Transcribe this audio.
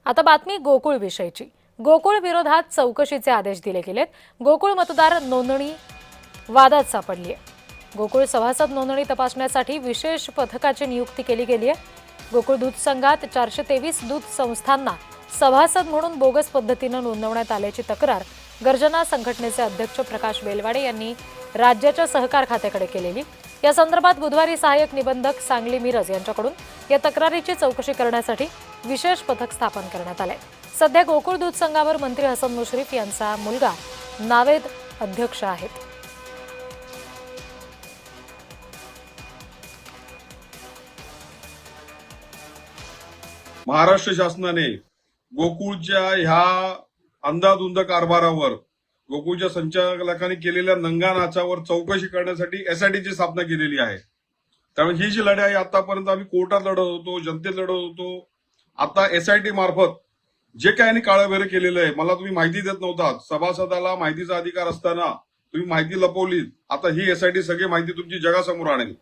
आता बातमी गोकुळ विषयीची। गोकुळ विरोधात चौकशीचे आदेश दिले गेलेत। गोकुळ मतदार नोंदणी वादात सापडली आहे। गोकुळ सभासद नोंदणी तपासण्यासाठी विशेष पथकाची नियुक्ती केली गेली आहे। गोकुळ दूध संघात 423 दूध संस्थांना सभासद म्हणून बोगस पद्धतीने नोंदवण्यात आल्याची तक्रार गर्जना संघटनेचे अध्यक्ष प्रकाश बेलवाडे यांनी राज्याच्या सहकार खात्याकडे केलेली। या संदर्भात बुधवारी सहाय्यक निबंधक सांगली मिरज यांच्याकडून या तक्रारीची चौकशी करण्यासाठी विशेष पथक स्थापन करण्यात आले। सध्या गोकुळ दूध संघावर मंत्री हसन मुश्रीफ यांचा मुलगा नावेद अध्यक्ष आहेत। महाराष्ट्र शासनाने गोकुळच्या ह्या अंधाधुंद कारभारावर गोकुळच्या संचालकांनी केलेल्या नंगानाचावर चौकशी करण्यासाठी एसआयटीची स्थापना केलेली आहे। त्यामुळे ही जी लढाई आतापर्यंत आम्ही कोर्टात लढत होतो, जनतेत लढत होतो, आता एसआयटी मार्फत जे काही यांनी काळबेरं केलेलं आहे, मला तुम्ही माहिती देत नव्हता, सभासदाला माहितीचा अधिकार असताना तुम्ही माहिती लपवली, आता ही एसआयटी सगळी माहिती तुमची जगासमोर आणेल।